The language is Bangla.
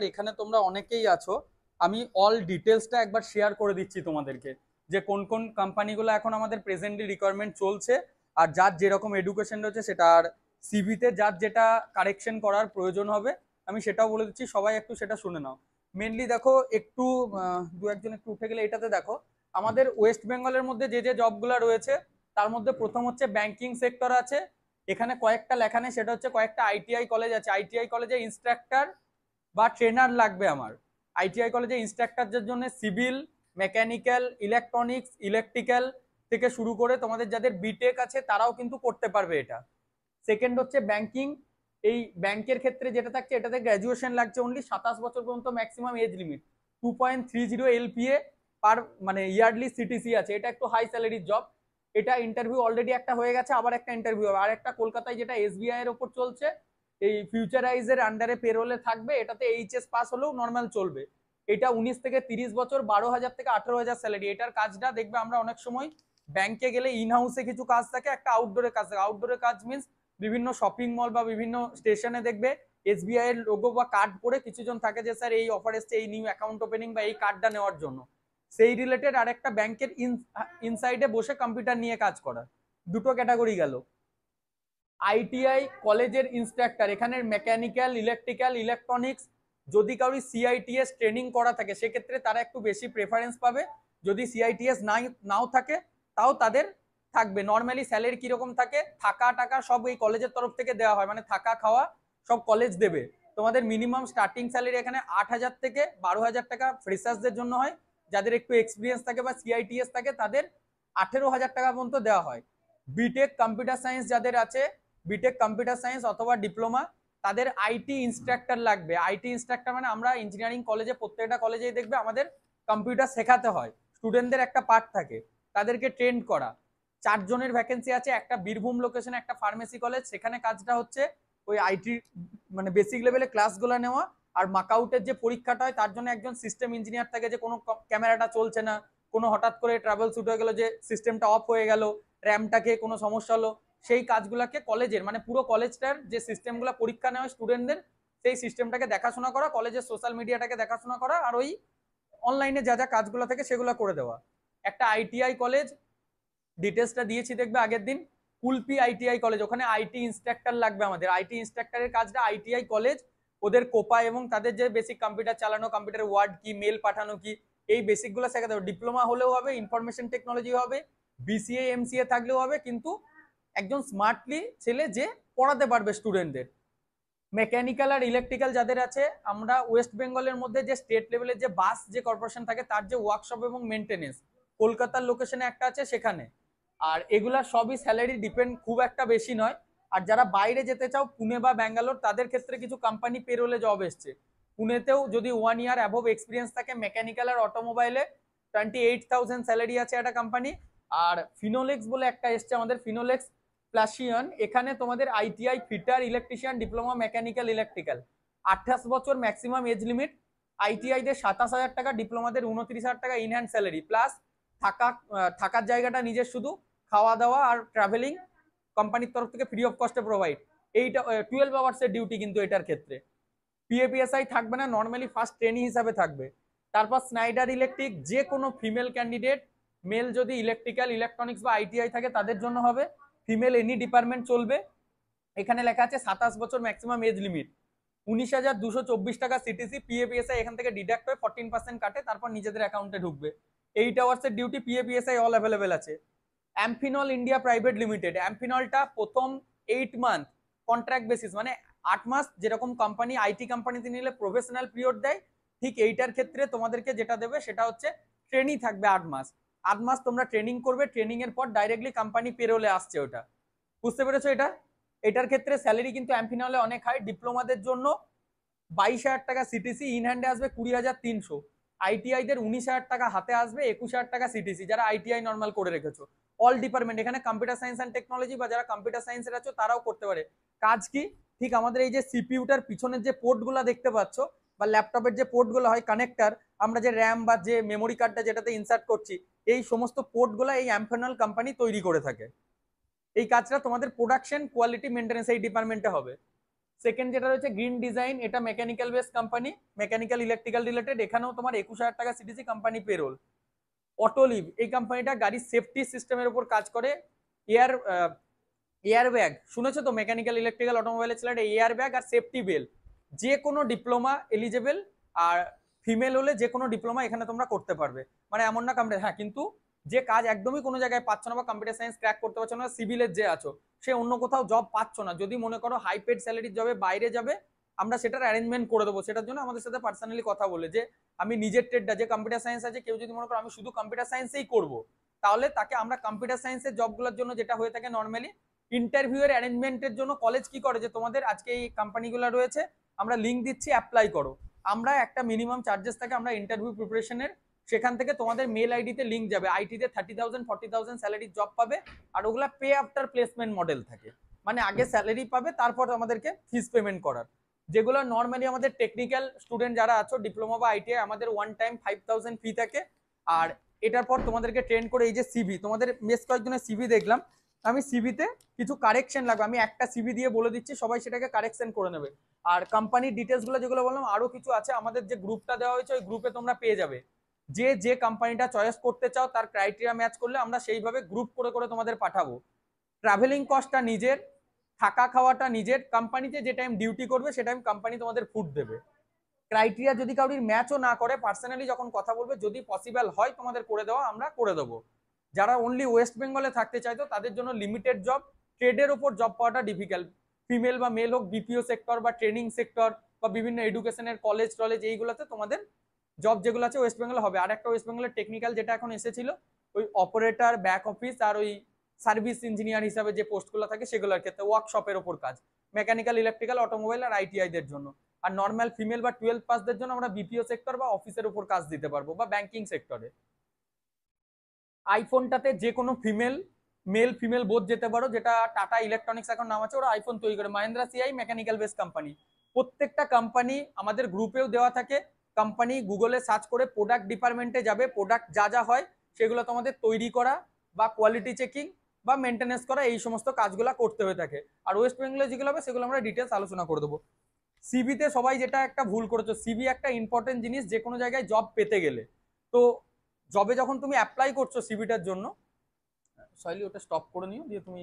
এখানে তোমরা অনেকেই আছো। আমি অল ডিটেলসটা একবার শেয়ার করে দিচ্ছি তোমাদেরকে, যে কোন কোন কোম্পানিগুলো এখন আমাদের প্রেজেন্টলি রিকোয়ারমেন্ট চলছে, আর যার যেরকম এডুকেশন রয়েছে সেটা, আর সিভিতে যার যেটা কারেকশন করার প্রয়োজন হবে আমি সেটাও বলে দিচ্ছি। সবাই একটু সেটা শুনে নাও। মেনলি দেখো একটু দু একজন একটু উঠে গেলে এটাতে দেখো আমাদের ওয়েস্ট বেঙ্গলের মধ্যে যে যে জবগুলো রয়েছে তার মধ্যে প্রথম হচ্ছে ব্যাংকিং সেক্টর আছে। এখানে কয়েকটা লেখা নেই, সেটা হচ্ছে কয়েকটা আইটিআই কলেজ আছে। আইটিআই কলেজে ইনস্ট্রাক্টর বা ট্রেনার লাগবে আমার। আইটিআই কলেজে ইনস্ট্রাক্টরদের জন্য সিভিল, মেকানিক্যাল, ইলেকট্রনিক্স, ইলেকট্রিক্যাল থেকে শুরু করে তোমাদের যাদের বিটেক আছে তারাও কিন্তু করতে পারবে এটা। সেকেন্ড হচ্ছে ব্যাংকিং। এই ব্যাংকের ক্ষেত্রে যেটা থাকছে, এটাতে গ্র্যাজুয়েশন লাগছে অনলি, 27 বছর পর্যন্ত ম্যাক্সিমাম এজ লিমিট, 2.30 এলপিএ পার মানে ইয়ারলি সিটিসি আছে। এটা একটু হাই স্যালারির জব। এটা ইন্টারভিউ অলরেডি একটা হয়ে গেছে, আবার একটা ইন্টারভিউ হবে। আর একটা কলকাতায় যেটা এসবিআই এর ওপর চলছে, এই ফিউচারাইজের আন্ডারে পেরোলে থাকবে, এটাতে এইচএস পাস হলেও নর্মাল চলবে। এটা 19 থেকে 30 বছর, 12,000 থেকে 18,000 স্যালারি। এটার কাজটা দেখবে আমরা অনেক সময় ব্যাংকে গেলে ইন হাউসে কিছু কাজ থাকে, একটা আউটডোরে কাজ থাকে। আউটডোরে কাজ মিনস বিভিন্ন শপিং মল বা বিভিন্ন স্টেশনে দেখবে এসবিআই এর লোগো বা কার্ড পরে কিছুজন থাকে যে স্যার এই অফার এসছে, এই নিউ অ্যাকাউন্ট ওপেনিং বা এই কার্ডটা নেওয়ার জন্য। সেই রিলেটেড আর একটা ব্যাংকের ইনসাইডে বসে কম্পিউটার নিয়ে কাজ করা। দুটো ক্যাটাগরি গেল। আইটিআই কলেজের ইনস্ট্রাক্টর, এখানে মেকানিক্যাল, ইলেকট্রিক্যাল, ইলেকট্রনিক্স, যদি কারোর সিআইটিএস ট্রেনিং করা থাকে সেক্ষেত্রে তারা একটু বেশি প্রেফারেন্স পাবে। যদি সিআইটিএস নাও থাকে তাও তাদের থাকবে। নর্মালি স্যালারি কিরকম থাকে, থাকা টাকা সব এই কলেজের তরফ থেকে দেওয়া হয়, মানে থাকা খাওয়া সব কলেজ দেবে। তোমাদের মিনিমাম স্টার্টিং স্যালারি এখানে 8,000 থেকে 12,000 টাকা ফ্রেশার্সদের জন্য হয়। যাদের একটু এক্সপিরিয়েন্স থাকে বা সিআইটিএস থাকে তাদের 18,000 টাকা পর্যন্ত দেওয়া হয়। বিটেক কম্পিউটার সায়েন্স যাদের আছে, বিটেক কম্পিউটার সায়েন্স অথবা ডিপ্লোমা, তাদের আইটি ইনস্ট্রাক্টর লাগবে। আইটি ইনস্ট্রাক্টর মানে আমরা ইঞ্জিনিয়ারিং কলেজে প্রত্যেকটা কলেজেই দেখবে আমাদের কম্পিউটার শেখাতে হয়, স্টুডেন্টদের একটা পার্ট থাকে, তাদেরকে ট্রেন করা। 4 জনের ভ্যাকেন্সি আছে। একটা বীরভূম লোকেশনে একটা ফার্মেসি কলেজ, সেখানে কাজটা হচ্ছে ওই আইটি মানে বেসিক লেভেলে ক্লাসগুলো নেওয়া। আর মাকআউটের যে পরীক্ষাটা হয় তার জন্য একজন সিস্টেম ইঞ্জিনিয়ার থাকে, যে কোনো ক্যামেরাটা চলছে না, কোনো হঠাৎ করে ট্রাভেল শুট হয়ে গেল, যে সিস্টেমটা অফ হয়ে গেল, র্যামটাকে কোনো সমস্যা হলো, সেই কাজগুলোকে কলেজের মানে পুরো কলেজটার যে সিস্টেমগুলো পরীক্ষা নেওয়া স্টুডেন্টদের, সেই সিস্টেমটাকে দেখাশোনা করা, কলেজের সোশ্যাল মিডিয়াটাকে দেখাশোনা করা, আর ওই অনলাইনে যা যা কাজগুলো থাকে সেগুলো করে দেওয়া। একটা আইটিআই কলেজ, ডিটেলসটা দিয়েছি দেখবে আগের দিন, কুলপি আইটিআই কলেজ, ওখানে আইটি ইনস্ট্রাক্টর লাগবে আমাদের। আইটি ইনস্ট্রাক্টরের কাজটা আইটিআই কলেজ ওদের কোপা এবং তাদের যে বেসিক কম্পিউটার চালানো, কম্পিউটার ওয়ার্ড কি, মেল পাঠানো কি, এই বেসিকগুলো শেখাতে হবে। ডিপ্লোমা হলেও হবে, ইনফরমেশন টেকনোলজি হবে, বিসিএ এমসিএ থাকলেও হবে, কিন্তু একজন স্মার্টলি ছেলে যে পড়াতে পারবে স্টুডেন্টদের। মেকানিক্যাল আর ইলেকট্রিক্যাল যাদের আছে, আমরা ওয়েস্ট বেঙ্গলের মধ্যে যে স্টেট লেভেলের যে বাস যে কর্পোরেশন থাকে তার যে ওয়ার্কশপ এবং মেনটেনেন্স, কলকাতার লোকেশনে একটা আছে সেখানে। আর এগুলা সবই স্যালারি ডিপেন্ড, খুব একটা বেশি নয়। আর যারা বাইরে যেতে চাও পুনে বা ব্যাঙ্গালোর, তাদের ক্ষেত্রে কিছু কোম্পানি পেরোলে জব এসছে। পুনেতেও যদি 1 ইয়ার অ্যাবভ এক্সপিরিয়েন্স থাকে মেকানিক্যাল আর অটোমোবাইলে, 28,000 স্যালারি আছে একটা কোম্পানি। আর ফিনোলেক্স বলে একটা এসছে আমাদের, ফিনোলেক্স প্লাসিয়ন, এখানে তোমাদের ITI fitter, electrician, diploma mechanical, electrical, 28 বছর ম্যাক্সিমাম এজ লিমিট। আইটিআই দের 27,000 টাকা, ডিপ্লোমাদের 29,000 টাকা ইন হ্যান্ড স্যালারি, প্লাস থাকার জায়গাটা নিজের, শুধু খাওয়া দাওয়া আর ট্রাভেলিং কোম্পানির তরফ থেকে ফ্রি অফ কস্টে প্রোভাইড। এইটা 12 আওয়ার্সের ডিউটি কিন্তু এটার ক্ষেত্রে। পিএপিএসআই থাকবে না, নর্মালি ফার্স্ট ট্রেনি হিসাবে থাকবে। তারপর স্নাইডার ইলেকট্রিক, যে কোনো ফিমেল ক্যান্ডিডেট, মেল যদি ইলেকট্রিক্যাল, ইলেকট্রনিক্স বা আইটিআই থাকে তাদের জন্য হবে, ফিমেল এনি ডিপার্টমেন্ট চলবে। এখানে লেখা আছে 27 বছর ম্যাক্সিমাম এজ লিমিট, 19,224 টাকা সিটিসি। পিএপিএসআই এখান থেকে ডিডাক্ট হয়ে 14% কাটে, তারপর নিজেদের অ্যাকাউন্টে ঢুকবে। 8 আওয়ার্সের ডিউটি, পিএপিএসআই অল অ্যাভেলেবেল আছে। অ্যাম্ফিনল ইন্ডিয়া প্রাইভেট লিমিটেড, অ্যাম্ফিনলটা প্রথম 8 মান্থ কন্ট্রাক্ট বেসিস, মানে 8 মাস, যেরকম কোম্পানি আইটি কোম্পানিতে নিলে প্রফেশনাল পিরিয়ড দেয়, ঠিক এইটার ক্ষেত্রে তোমাদেরকে যেটা দেবে সেটা হচ্ছে ট্রেনিং থাকবে 8 মাস। 8 মাস তোমরা ট্রেনিং করবে, ট্রেনিং এর পর ডাইরেক্টলি কোম্পানি পেরোলে আসছে ওটা। বুঝতে পেরেছো এটা? এটার ক্ষেত্রে স্যালারি কিন্তু অ্যাম্ফিনলে অনেক হাই। ডিপ্লোমাদের জন্য 22,000 টাকা সিটিসি, ইন হ্যান্ডে আসবে 20,300। আইটিআই দের 19,000 টাকা হাতে আসবে, 21,000 টাকা সিটিসি, যারা আইটিআই নর্মাল করে রেখেছো। অল ডিপার্টমেন্ট, এখানে কম্পিউটার সায়েন্স অ্যান্ড টেকনোলজি বা যারা কম্পিউটার সায়েন্সের আছো তারাও করতে পারে। কাজ কি, ঠিক আমাদের এই যে সিপিইউটার পিছনের যে পোর্টগুলো দেখতে পাচ্ছ, বা ল্যাপটপের যে পোর্টগুলো হয় কানেক্টর, আমরা যে র্যাম বা যে মেমোরি কার্ডটা যেটাতে ইনসার্ট করছি, এই সমস্ত পোর্টগুলো এই অ্যাম্ফিনল কোম্পানি তৈরি করে থাকে। এই কাজটা তোমাদের প্রোডাকশন কোয়ালিটি মেনটেন্যান্স এই ডিপার্টমেন্টে হবে। সেকেন্ড যেটা রয়েছে গ্রিন ডিজাইন, এটা mechanical base company, mechanical electrical related, এখানেও তোমার 21,000 টাকা সিটিসি কোম্পানি পেরোল। অটোলিভ, এই কোম্পানিটা গাড়ির সেফটি সিস্টেমের উপর কাজ করে। এয়ার এয়ার ব্যাগ শুনেছো তো, মেকানিক্যাল ইলেকট্রিক্যাল অটোমোবাইলের ছেলে এয়ার ব্যাগ আর সেফটি বেল্ট, যে কোনো ডিপ্লোমা এলিজেবল, আর ফিমেল হলে যে কোনো ডিপ্লোমা এখানে তোমরা করতে পারবে। মানে এমন না কম্পিউটার, হ্যাঁ কিন্তু যে কাজ একদমই কোনো জায়গায় পাচ্ছ না বা কম্পিউটার সায়েন্স ক্র্যাক করতে পারছো না, সিভিলের যে আছো সে অন্য কোথাও জব পাচ্ছ না, যদি মনে করো হাই পেড স্যালারির জবে বাইরে যাবে, আমরা সেটার অ্যারেঞ্জমেন্ট করে দেবো। সেটার জন্য আমাদের সাথে পার্সোনালি কথা বলে, যে আমি নিজের ট্রেডটা যে কম্পিউটার সায়েন্স আছে, কেউ যদি মনে করো আমি শুধু কম্পিউটার সায়েন্সেই করবো, তাহলে তাকে আমরা কম্পিউটার সায়েন্সের জবগুলোর জন্য যেটা হয়ে থাকে নর্মালি ইন্টারভিউ এর অ্যারেঞ্জমেন্টের জন্য কলেজ কি করে, যে তোমাদের আজকে এই কোম্পানিগুলো রয়েছে, আমরা লিঙ্ক দিচ্ছি, অ্যাপ্লাই করো। আমরা একটা মিনিমাম চার্জেস থাকে আমরা ইন্টারভিউ প্রিপারেশনের, সেখান থেকে তোমাদের মেল আইডিতে লিঙ্ক যাবে, আইটিতে 30,000 40,000 স্যালারির জব পাবে, আর ওগুলা পে আফটার প্লেসমেন্ট মডেল থাকে, মানে আগে স্যালারি পাবে তারপর আমাদেরকে ফিস পেমেন্ট করার। যেগুলো নর্মালি আমাদের টেকনিক্যাল স্টুডেন্ট যারা আছো ডিপ্লোমা বা আইটিআই, আমাদের ওয়ান টাইম 5,000 ফি থাকে। আর এটার পর তোমাদেরকে ট্রেন করে, এই যে সিভি, তোমাদের বেশ কয়েকজনের সিভি দেখলাম, আমি সিভিতে কিছু কারেকশন লাগবে, আমি একটা সিভি দিয়ে বলে দিচ্ছি, সবাই সেটাকে কারেকশন করে নেবে। আর কোম্পানির ডিটেলস গুলো যেগুলো বললাম আরো কিছু আছে, আমাদের যে গ্রুপটা দেওয়া হয়েছে ওই গ্রুপে তোমরা পেয়ে যাবে, যে যে কোম্পানিটা চয়েস করতে চাও তার ক্রাইটেরিয়া ম্যাচ করলে আমরা সেইভাবে গ্রুপ করে করে তোমাদের পাঠাবো। ট্রাভেলিং কস্টটা নিজের, থাকা খাওয়াটা নিজের, কোম্পানিতে যে টাইম ডিউটি করবে সে টাইম কোম্পানি তোমাদের ফুড দেবে। ক্রাইটেরিয়া যদি কারোর ম্যাচও না করে, পার্সোনালি যখন কথা বলবে যদি পসিবল হয় তোমাদের করে দেওয়া, আমরা করে দেবো। যারা অনলি ওয়েস্ট বেঙ্গলে থাকতে চাইতো তাদের জন্য লিমিটেড জব, ট্রেডের উপর জব পাওয়াটা ডিফিকাল্ট, ফিমেল বা মেল হোক, বিপিও সেক্টর বা ট্রেনিং সেক্টর বা বিভিন্ন এডুকেশনের কলেজ টলেজ, এইগুলোতে তোমাদের জব যেগুলো আছে ওয়েস্ট বেঙ্গলে হবে। আর একটা ওয়েস্ট বেঙ্গলের টেকনিক্যাল যেটা এখন এসেছিল, ওই অপারেটর, ব্যাক অফিস আর ওই সার্ভিস ইঞ্জিনিয়ার হিসাবে যে পোস্টগুলো থাকে সেগুলোর ক্ষেত্রে ওয়ার্কশপের ওপর কাজ, মেকানিক্যাল ইলেকট্রিক্যাল অটোমোবাইল আর আইটিআই দের জন্য। আর নর্মাল ফিমেল বা 12 পাসদের জন্য আমরা বিপিও সেক্টর বা অফিসের উপর কাজ দিতে পারবো, বা ব্যাংকিং সেক্টরে। আইফোনটাতে যে কোনো ফিমেল, মেল ফিমেল বোধ যেতে পারো, যেটা টাটা ইলেকট্রনিক্স এখন নাম আছে, ওরা আইফোন তৈরি করে, Mahindra CI mechanical base company. প্রত্যেকটা কোম্পানি আমাদের গ্রুপেও দেওয়া থাকে, কোম্পানি গুগলে সার্চ করে প্রোডাক্ট ডিপার্টমেন্টে যাবে, প্রোডাক্ট যা যা হয় সেগুলো তোমাদের তৈরি করা বা কোয়ালিটি চেকিং বা মেনটেন্যান্স করা, এই সমস্ত কাজগুলো করতে হয়ে থাকে। আর ওয়েস্ট বেঙ্গলে যেগুলো হবে সেগুলো আমরা ডিটেলস আলোচনা করে দেবো। সিভিতে সবাই যেটা একটা ভুল করেছো, সিভি একটা ইম্পর্টেন্ট জিনিস যে কোনো জায়গায় জব পেতে গেলে। তো জবে যখন তুমি অ্যাপ্লাই করছো সিভিটার জন্য, সয়লি ওটা স্টপ করে নিও, দিয়ে তুমি